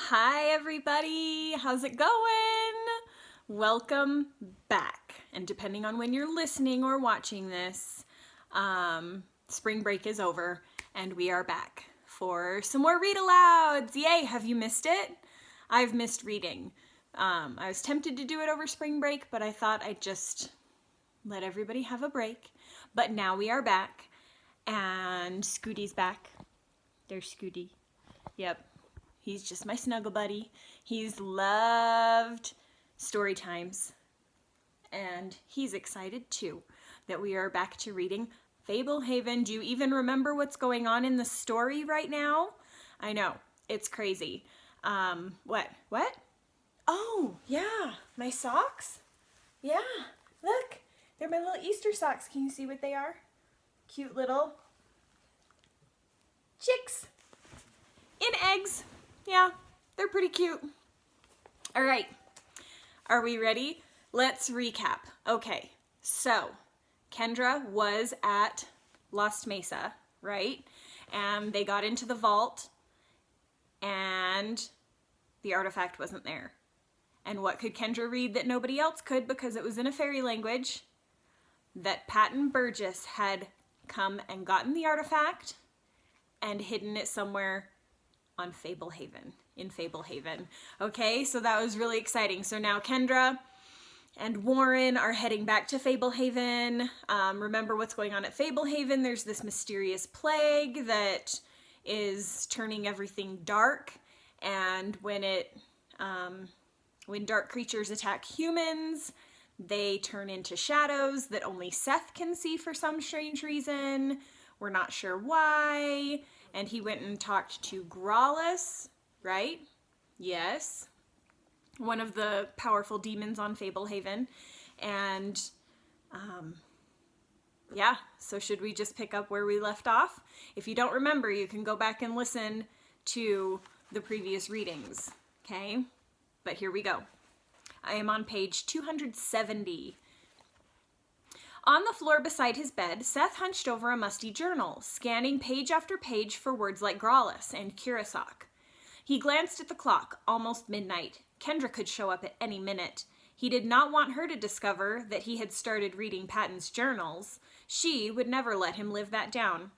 Hi everybody, how's it going? Welcome back. And depending on when you're listening or watching this, spring break is over and we are back for some more read alouds. Yay, have you missed it? I've missed reading. I was tempted to do it over spring break, but I thought I'd just let everybody have a break. But now we are back and Scooty's back. There's Scooty. Yep. He's just my snuggle buddy. He's loved story times. And he's excited too that we are back to reading Fablehaven. Do you even remember what's going on in the story right now? I know, it's crazy. What? Oh, yeah, my socks? Yeah, look, they're my little Easter socks. Can you see what they are? Cute little chicks in eggs. Yeah, they're pretty cute. All right, are we ready? Let's recap. Okay, so Kendra was at Lost Mesa, right? And they got into the vault and the artifact wasn't there. And what could Kendra read that nobody else could because it was in a fairy language? That Patton Burgess had come and gotten the artifact and hidden it somewhere on Fablehaven, in Fablehaven. Okay, so that was really exciting. So now Kendra and Warren are heading back to Fablehaven. Remember what's going on at Fablehaven. There's this mysterious plague that is turning everything dark, and when dark creatures attack humans, they turn into shadows that only Seth can see for some strange reason. We're not sure why. And he went and talked to Growlithe, right? Yes. One of the powerful demons on Fablehaven. And, yeah, so should we just pick up where we left off? If you don't remember, you can go back and listen to the previous readings, okay? But here we go. I am on page 270. On the floor beside his bed, Seth hunched over a musty journal, scanning page after page for words like Growlithe and Kurosok. He glanced at the clock, almost midnight. Kendra could show up at any minute. He did not want her to discover that he had started reading Patton's journals. She would never let him live that down.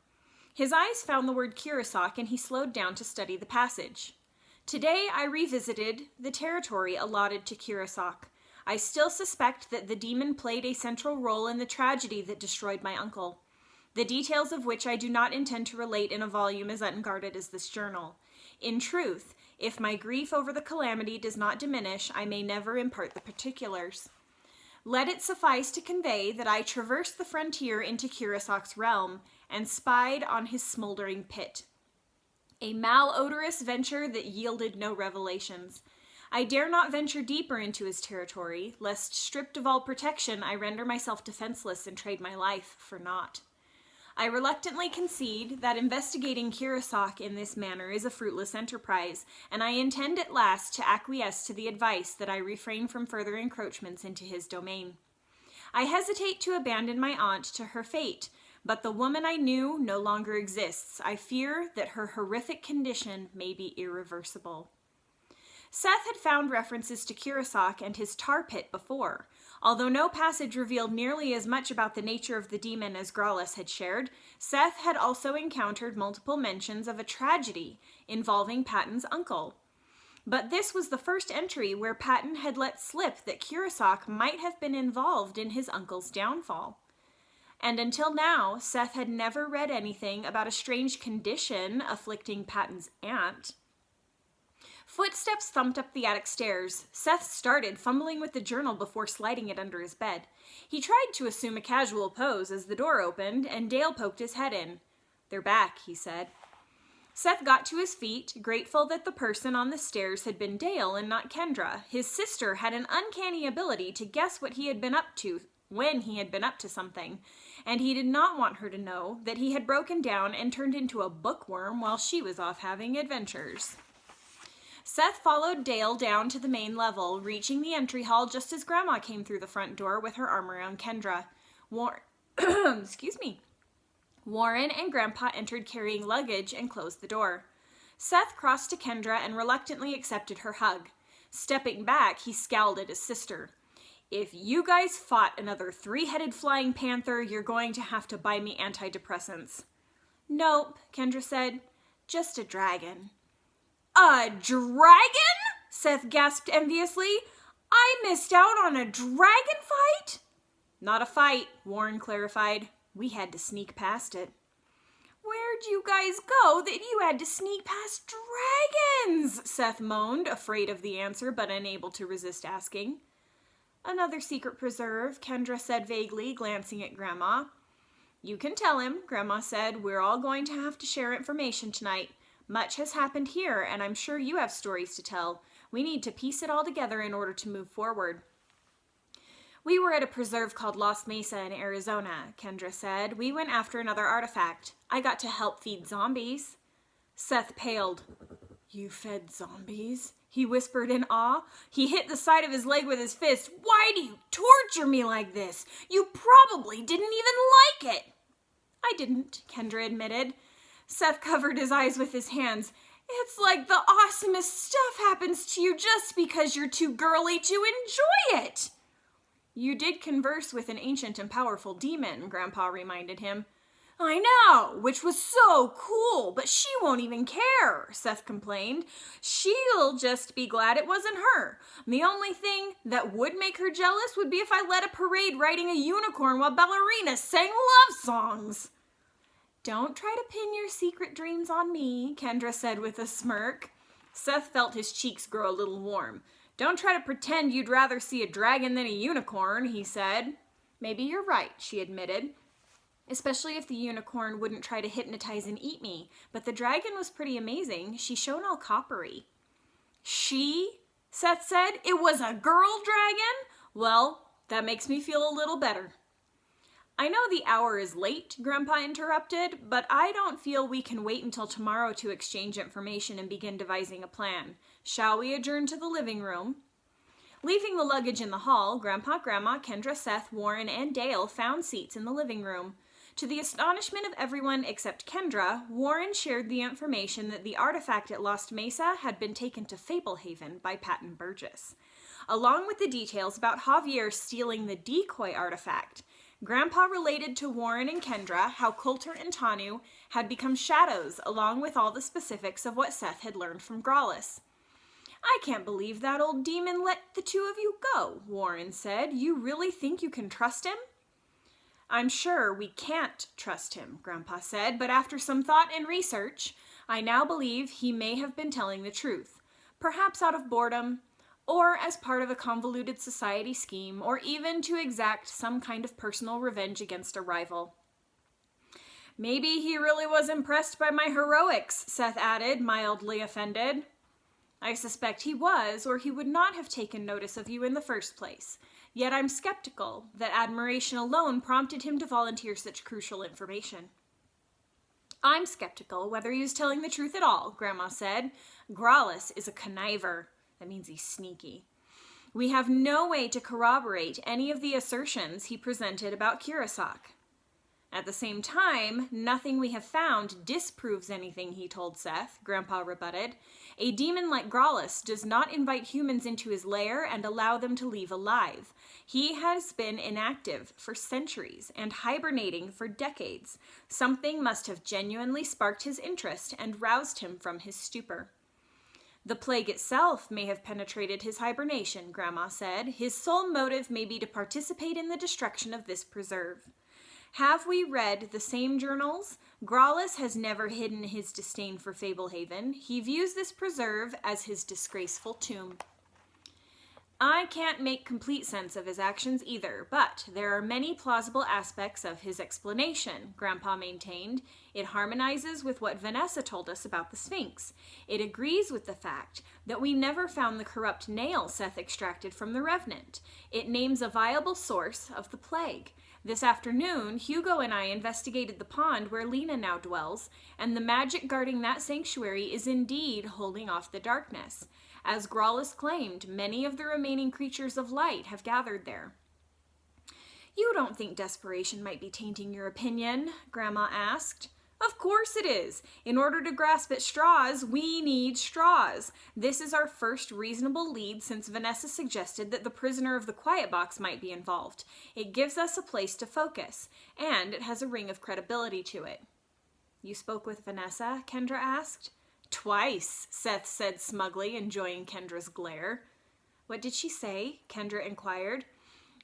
His eyes found the word Kurosok and he slowed down to study the passage. Today I revisited the territory allotted to Kurosok. I still suspect that the demon played a central role in the tragedy that destroyed my uncle, the details of which I do not intend to relate in a volume as unguarded as this journal. In truth, if my grief over the calamity does not diminish, I may never impart the particulars. Let it suffice to convey that I traversed the frontier into Kurosok's realm and spied on his smoldering pit. A malodorous venture that yielded no revelations. I dare not venture deeper into his territory, lest, stripped of all protection, I render myself defenseless and trade my life for naught. I reluctantly concede that investigating Kurosok in this manner is a fruitless enterprise, and I intend at last to acquiesce to the advice that I refrain from further encroachments into his domain. I hesitate to abandon my aunt to her fate, but the woman I knew no longer exists. I fear that her horrific condition may be irreversible. Seth had found references to Kurosok and his tar pit before. Although no passage revealed nearly as much about the nature of the demon as Growlithe had shared, Seth had also encountered multiple mentions of a tragedy involving Patton's uncle. But this was the first entry where Patton had let slip that Kurosok might have been involved in his uncle's downfall. And until now, Seth had never read anything about a strange condition afflicting Patton's aunt. Footsteps thumped up the attic stairs. Seth started, fumbling with the journal before sliding it under his bed. He tried to assume a casual pose as the door opened, and Dale poked his head in. "They're back," he said. Seth got to his feet, grateful that the person on the stairs had been Dale and not Kendra. His sister had an uncanny ability to guess what he had been up to when he had been up to something, and he did not want her to know that he had broken down and turned into a bookworm while she was off having adventures. Seth followed Dale down to the main level, reaching the entry hall just as Grandma came through the front door with her arm around Kendra. Excuse me. Warren and Grandpa entered carrying luggage and closed the door. Seth crossed to Kendra and reluctantly accepted her hug. Stepping back, he scowled at his sister. If you guys fought another three-headed flying panther, you're going to have to buy me antidepressants. Nope, Kendra said. Just a dragon. A dragon? Seth gasped enviously. I missed out on a dragon fight? Not a fight, Warren clarified. We had to sneak past it. Where'd you guys go that you had to sneak past dragons? Seth moaned, afraid of the answer but unable to resist asking. Another secret preserve, Kendra said vaguely, glancing at Grandma. You can tell him, Grandma said. We're all going to have to share information tonight. Much has happened here, and I'm sure you have stories to tell. We need to piece it all together in order to move forward. We were at a preserve called Lost Mesa in Arizona, Kendra said. We went after another artifact. I got to help feed zombies. Seth paled. You fed zombies? He whispered in awe. He hit the side of his leg with his fist. Why do you torture me like this? You probably didn't even like it. I didn't, Kendra admitted. Seth covered his eyes with his hands. It's like the awesomest stuff happens to you just because you're too girly to enjoy it. You did converse with an ancient and powerful demon, Grandpa reminded him. I know, which was so cool, but she won't even care, Seth complained. She'll just be glad it wasn't her. The only thing that would make her jealous would be if I led a parade riding a unicorn while ballerinas sang love songs. Don't try to pin your secret dreams on me, Kendra said with a smirk. Seth felt his cheeks grow a little warm. Don't try to pretend you'd rather see a dragon than a unicorn, he said. Maybe you're right, she admitted. Especially if the unicorn wouldn't try to hypnotize and eat me. But the dragon was pretty amazing. She shone all coppery. She? Seth said. It was a girl dragon? Well, that makes me feel a little better. I know the hour is late, Grandpa interrupted, but I don't feel we can wait until tomorrow to exchange information and begin devising a plan. Shall we adjourn to the living room? Leaving the luggage in the hall, Grandpa, Grandma, Kendra, Seth, Warren, and Dale found seats in the living room. To the astonishment of everyone except Kendra, Warren shared the information that the artifact at Lost Mesa had been taken to Fablehaven by Patton Burgess, along with the details about Javier stealing the decoy artifact. Grandpa related to Warren and Kendra how Coulter and Tanu had become shadows, along with all the specifics of what Seth had learned from Growlithe. I can't believe that old demon let the two of you go, Warren said. You really think you can trust him? I'm sure we can't trust him, Grandpa said, but after some thought and research, I now believe he may have been telling the truth, perhaps out of boredom, or as part of a convoluted society scheme, or even to exact some kind of personal revenge against a rival. Maybe he really was impressed by my heroics, Seth added, mildly offended. I suspect he was, or he would not have taken notice of you in the first place. Yet I'm skeptical that admiration alone prompted him to volunteer such crucial information. I'm skeptical whether he was telling the truth at all, Grandma said. Growlithe is a conniver. That means he's sneaky. We have no way to corroborate any of the assertions he presented about Kirasak. At the same time, nothing we have found disproves anything he told Seth, Grandpa rebutted. A demon like Growlithe does not invite humans into his lair and allow them to leave alive. He has been inactive for centuries and hibernating for decades. Something must have genuinely sparked his interest and roused him from his stupor. The plague itself may have penetrated his hibernation, Grandma said. His sole motive may be to participate in the destruction of this preserve. Have we read the same journals? Growlithe has never hidden his disdain for Fablehaven. He views this preserve as his disgraceful tomb. I can't make complete sense of his actions either, but there are many plausible aspects of his explanation, Grandpa maintained. It harmonizes with what Vanessa told us about the Sphinx. It agrees with the fact that we never found the corrupt nail Seth extracted from the Revenant. It names a viable source of the plague. This afternoon, Hugo and I investigated the pond where Lena now dwells, and the magic guarding that sanctuary is indeed holding off the darkness. As Growlithe claimed, many of the remaining creatures of light have gathered there. You don't think desperation might be tainting your opinion? Grandma asked. Of course it is. In order to grasp at straws, we need straws. This is our first reasonable lead since Vanessa suggested that the prisoner of the quiet box might be involved. It gives us a place to focus, and it has a ring of credibility to it. You spoke with Vanessa? Kendra asked. Twice, Seth said smugly, enjoying Kendra's glare. What did she say? Kendra inquired.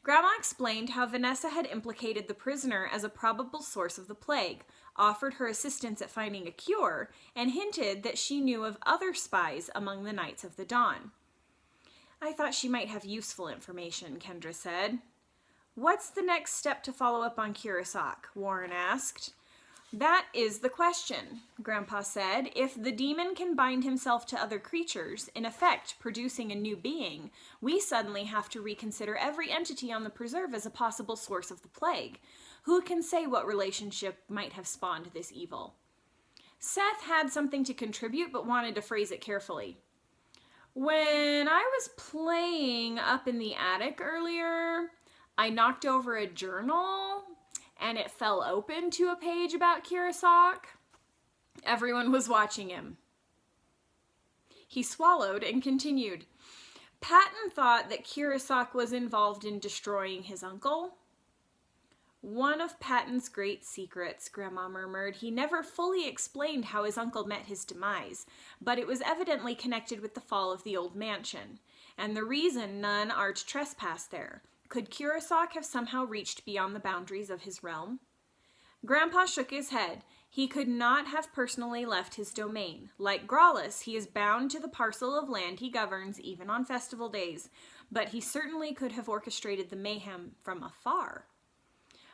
Grandma explained how Vanessa had implicated the prisoner as a probable source of the plague, offered her assistance at finding a cure, and hinted that she knew of other spies among the Knights of the Dawn. I thought she might have useful information, Kendra said. What's the next step to follow up on Kurosok? Warren asked. That is the question, Grandpa said. If the demon can bind himself to other creatures, in effect producing a new being, we suddenly have to reconsider every entity on the preserve as a possible source of the plague. Who can say what relationship might have spawned this evil? Seth had something to contribute but wanted to phrase it carefully. When I was playing up in the attic earlier, I knocked over a journal and it fell open to a page about Kurosok. Everyone was watching him. He swallowed and continued. Patton thought that Kurosok was involved in destroying his uncle. One of Patton's great secrets, Grandma murmured. He never fully explained how his uncle met his demise, but it was evidently connected with the fall of the old mansion, and the reason none are to trespass there. Could Kurosok have somehow reached beyond the boundaries of his realm? Grandpa shook his head. He could not have personally left his domain. Like Growlithe, he is bound to the parcel of land he governs, even on festival days, but he certainly could have orchestrated the mayhem from afar.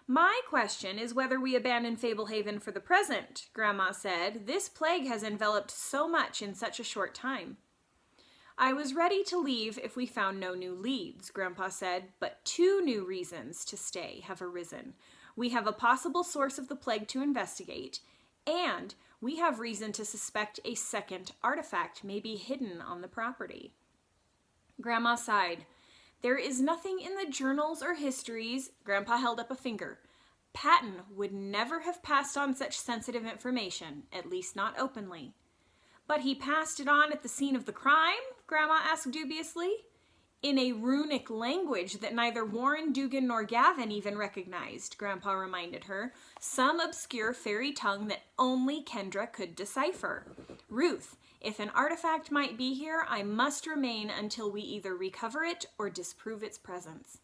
My question is whether we abandon Fablehaven for the present, Grandma said. This plague has enveloped so much in such a short time. I was ready to leave if we found no new leads, Grandpa said, but 2 new reasons to stay have arisen. We have a possible source of the plague to investigate, and we have reason to suspect a second artifact may be hidden on the property. Grandma sighed. There is nothing in the journals or histories. Grandpa held up a finger. Patton would never have passed on such sensitive information, at least not openly. But he passed it on at the scene of the crime? Grandma asked dubiously. In a runic language that neither Warren, Dugan, nor Gavin even recognized, Grandpa reminded her. Some obscure fairy tongue that only Kendra could decipher. Ruth, if an artifact might be here, I must remain until we either recover it or disprove its presence.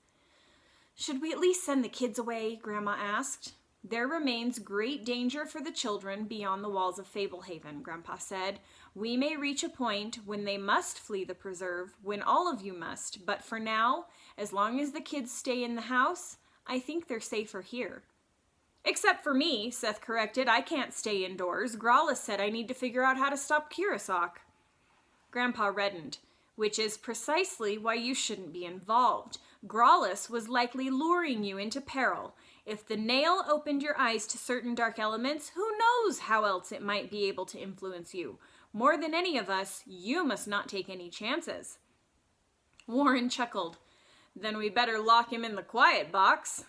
Should we at least send the kids away? Grandma asked. There remains great danger for the children beyond the walls of Fablehaven, Grandpa said. We may reach a point when they must flee the preserve, when all of you must, but for now, as long as the kids stay in the house, I think they're safer here. Except for me, Seth corrected. I can't stay indoors. Growlithe said I need to figure out how to stop Kurosok. Grandpa reddened. Which is precisely why you shouldn't be involved. Growlithe was likely luring you into peril. If the nail opened your eyes to certain dark elements, who knows how else it might be able to influence you. More than any of us, you must not take any chances. Warren chuckled. Then we better lock him in the quiet box.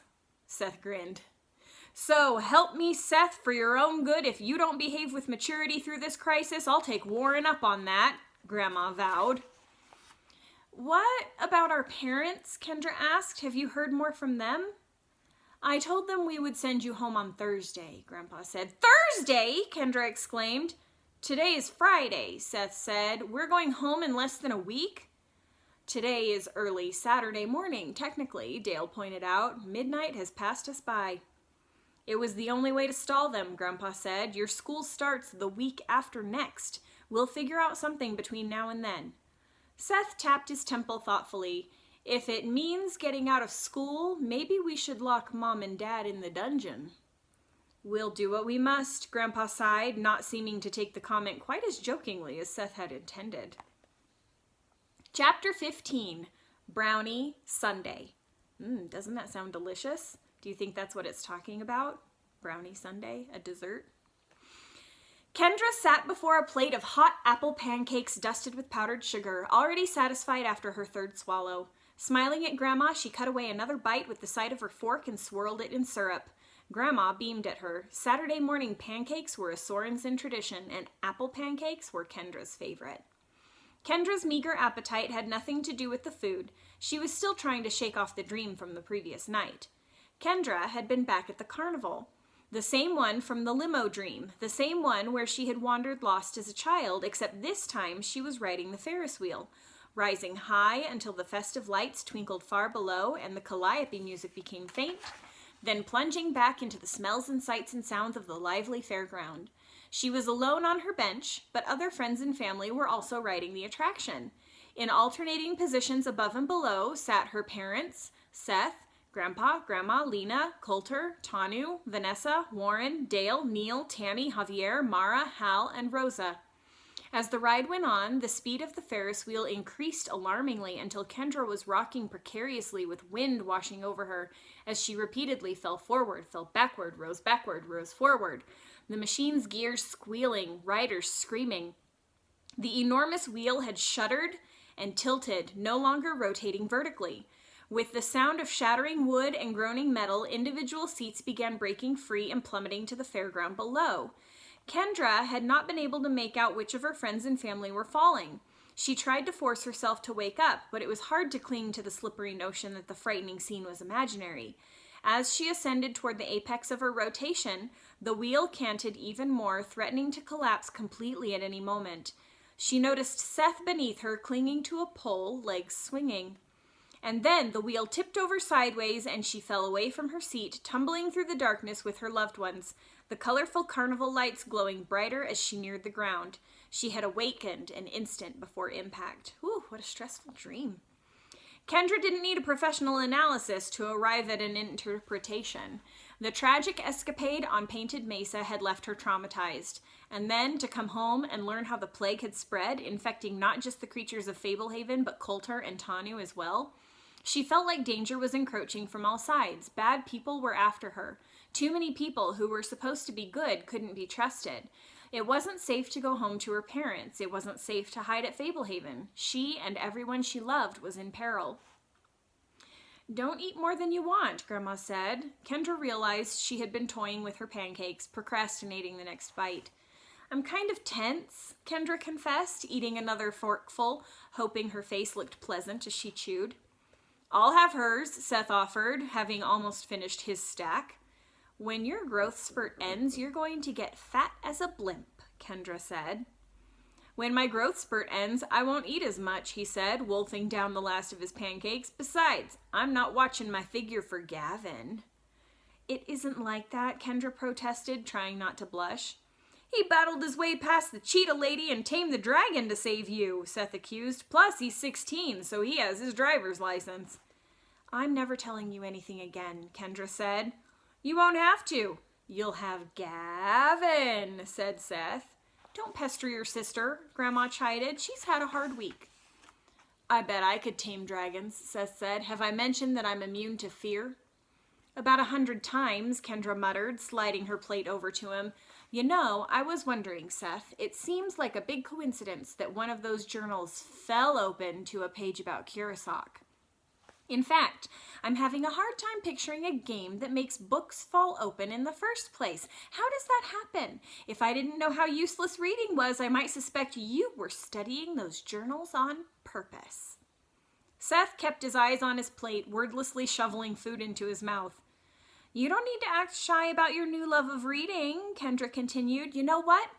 Seth grinned. So help me, Seth, for your own good. If you don't behave with maturity through this crisis, I'll take Warren up on that, Grandma vowed. What about our parents? Kendra asked. Have you heard more from them? I told them we would send you home on Thursday, Grandpa said. Thursday? Kendra exclaimed. Today is Friday, Seth said. We're going home in less than a week? Today is early Saturday morning, technically, Dale pointed out. Midnight has passed us by. It was the only way to stall them, Grandpa said. Your school starts the week after next. We'll figure out something between now and then. Seth tapped his temple thoughtfully. If it means getting out of school, maybe we should lock Mom and Dad in the dungeon. We'll do what we must, Grandpa sighed, not seeming to take the comment quite as jokingly as Seth had intended. Chapter 15, Brownie Sundae. Doesn't that sound delicious? Do you think that's what it's talking about? Brownie Sundae, a dessert? Kendra sat before a plate of hot apple pancakes dusted with powdered sugar, already satisfied after her 3rd swallow. Smiling at Grandma, she cut away another bite with the side of her fork and swirled it in syrup. Grandma beamed at her. Saturday morning pancakes were a Sorensen tradition, and apple pancakes were Kendra's favorite. Kendra's meager appetite had nothing to do with the food. She was still trying to shake off the dream from the previous night. Kendra had been back at the carnival. The same one from the limo dream, the same one where she had wandered lost as a child, except this time she was riding the Ferris wheel, rising high until the festive lights twinkled far below and the calliope music became faint, then plunging back into the smells and sights and sounds of the lively fairground. She was alone on her bench, but other friends and family were also riding the attraction. In alternating positions above and below sat her parents, Seth, Grandpa, Grandma, Lena, Coulter, Tanu, Vanessa, Warren, Dale, Neil, Tammy, Javier, Mara, Hal, and Rosa. As the ride went on, the speed of the Ferris wheel increased alarmingly until Kendra was rocking precariously with wind washing over her as she repeatedly fell forward, fell backward, rose forward. The machine's gears squealing, riders screaming. The enormous wheel had shuddered and tilted, no longer rotating vertically. With the sound of shattering wood and groaning metal, individual seats began breaking free and plummeting to the fairground below. Kendra had not been able to make out which of her friends and family were falling. She tried to force herself to wake up, but it was hard to cling to the slippery notion that the frightening scene was imaginary. As she ascended toward the apex of her rotation, the wheel canted even more, threatening to collapse completely at any moment. She noticed Seth beneath her, clinging to a pole, legs swinging. And then the wheel tipped over sideways and she fell away from her seat, tumbling through the darkness with her loved ones, the colorful carnival lights glowing brighter as she neared the ground. She had awakened an instant before impact. Whew, what a stressful dream. Kendra didn't need a professional analysis to arrive at an interpretation. The tragic escapade on Painted Mesa had left her traumatized. And then to come home and learn how the plague had spread, infecting not just the creatures of Fablehaven, but Coulter and Tanu as well. She felt like danger was encroaching from all sides. Bad people were after her. Too many people who were supposed to be good couldn't be trusted. It wasn't safe to go home to her parents. It wasn't safe to hide at Fablehaven. She and everyone she loved was in peril. "Don't eat more than you want," Grandma said. Kendra realized she had been toying with her pancakes, procrastinating the next bite. "I'm kind of tense," Kendra confessed, eating another forkful, hoping her face looked pleasant as she chewed. "I'll have hers," Seth offered, having almost finished his stack. "When your growth spurt ends, you're going to get fat as a blimp," Kendra said. "When my growth spurt ends, I won't eat as much," he said, wolfing down the last of his pancakes. "Besides, I'm not watching my figure for Gavin." "It isn't like that," Kendra protested, trying not to blush. "He battled his way past the cheetah lady and tamed the dragon to save you," Seth accused. "Plus, he's 16, so he has his driver's license." "I'm never telling you anything again," Kendra said. "You won't have to. You'll have Gavin," said Seth. "Don't pester your sister," Grandma chided. "She's had a hard week." "I bet I could tame dragons," Seth said. "Have I mentioned that I'm immune to fear?" "About 100 times," Kendra muttered, sliding her plate over to him. "You know, I was wondering, Seth, it seems like a big coincidence that one of those journals fell open to a page about Kurosok. In fact, I'm having a hard time picturing a game that makes books fall open in the first place. How does that happen? If I didn't know how useless reading was, I might suspect you were studying those journals on purpose." Seth kept his eyes on his plate, wordlessly shoveling food into his mouth. "You don't need to act shy about your new love of reading," Kendra continued. "You know what?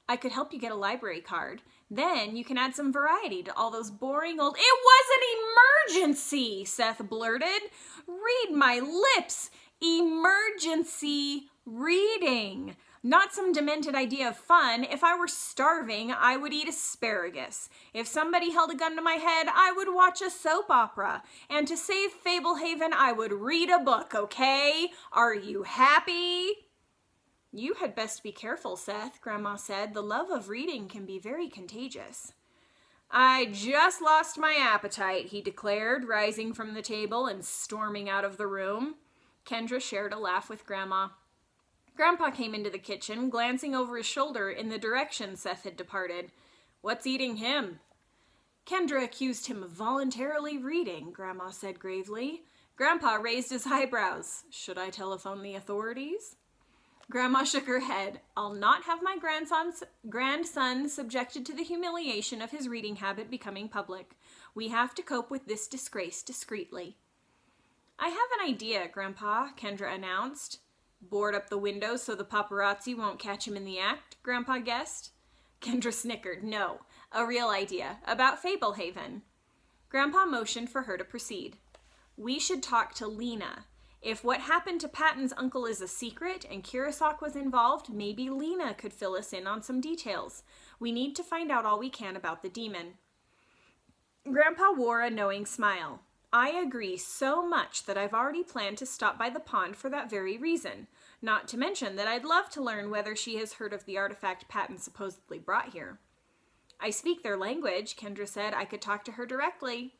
I could help you get a library card. Then you can add some variety to all those boring old—" "It was an emergency," Seth blurted. "Read my lips. Emergency reading. Not some demented idea of fun. If I were starving, I would eat asparagus. If somebody held a gun to my head, I would watch a soap opera. And to save Fablehaven, I would read a book, okay? Are you happy?" "You had best be careful, Seth," Grandma said. "The love of reading can be very contagious." "I just lost my appetite," he declared, rising from the table and storming out of the room. Kendra shared a laugh with Grandma. Grandpa came into the kitchen, glancing over his shoulder in the direction Seth had departed. "What's eating him?" "Kendra accused him of voluntarily reading," Grandma said gravely. Grandpa raised his eyebrows. Should I telephone the authorities? Grandma shook her head. I'll not have my grandson subjected to the humiliation of his reading habit becoming public. We have to cope with this disgrace discreetly. I have an idea, Grandpa, Kendra announced. Board up the window so the paparazzi won't catch him in the act, Grandpa guessed. Kendra snickered. No, a real idea, about Fablehaven. Grandpa motioned for her to proceed. We should talk to Lena. If what happened to Patton's uncle is a secret and Kurosaki was involved, maybe Lena could fill us in on some details. We need to find out all we can about the demon. Grandpa wore a knowing smile. I agree so much that I've already planned to stop by the pond for that very reason. Not to mention that I'd love to learn whether she has heard of the artifact Patton supposedly brought here. I speak their language, Kendra said. I could talk to her directly.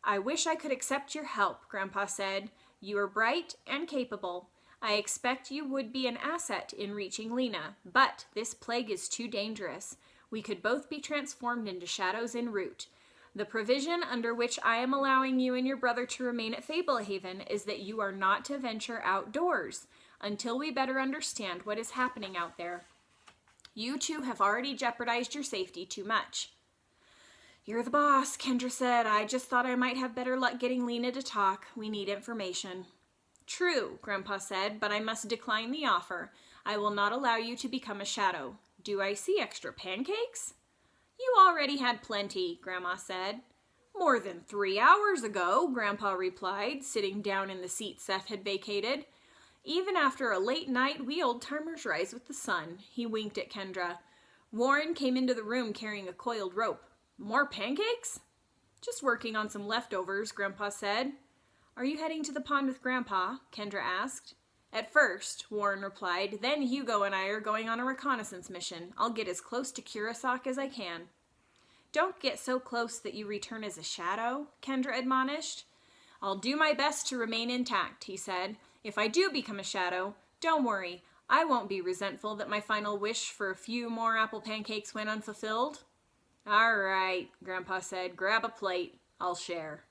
I wish I could accept your help, Grandpa said. You are bright and capable. I expect you would be an asset in reaching Lena, but this plague is too dangerous. We could both be transformed into shadows en route. The provision under which I am allowing you and your brother to remain at Fablehaven is that you are not to venture outdoors until we better understand what is happening out there. You two have already jeopardized your safety too much. You're the boss, Kendra said. I just thought I might have better luck getting Lena to talk. We need information. True, Grandpa said, but I must decline the offer. I will not allow you to become a shadow. Do I see extra pancakes? You already had plenty, Grandma said. More than 3 hours ago, Grandpa replied, sitting down in the seat Seth had vacated. Even after a late night, we old-timers rise with the sun. He winked at Kendra. Warren came into the room carrying a coiled rope. More pancakes? Just working on some leftovers, Grandpa said. Are you heading to the pond with Grandpa? Kendra asked. At first, Warren replied. Then Hugo and I are going on a reconnaissance mission. I'll get as close to Kurosaki as I can. Don't get so close that you return as a shadow, Kendra admonished. I'll do my best to remain intact, he said. If I do become a shadow, don't worry. I won't be resentful that my final wish for a few more apple pancakes went unfulfilled. All right, Grandpa said. Grab a plate. I'll share.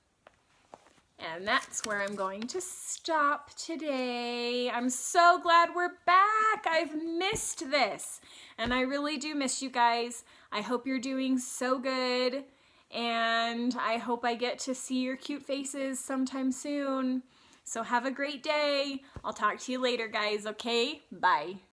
And that's where I'm going to stop today. I'm so glad we're back. I've missed this. And I really do miss you guys. I hope you're doing so good. And I hope I get to see your cute faces sometime soon. So have a great day. I'll talk to you later, guys, okay? Bye.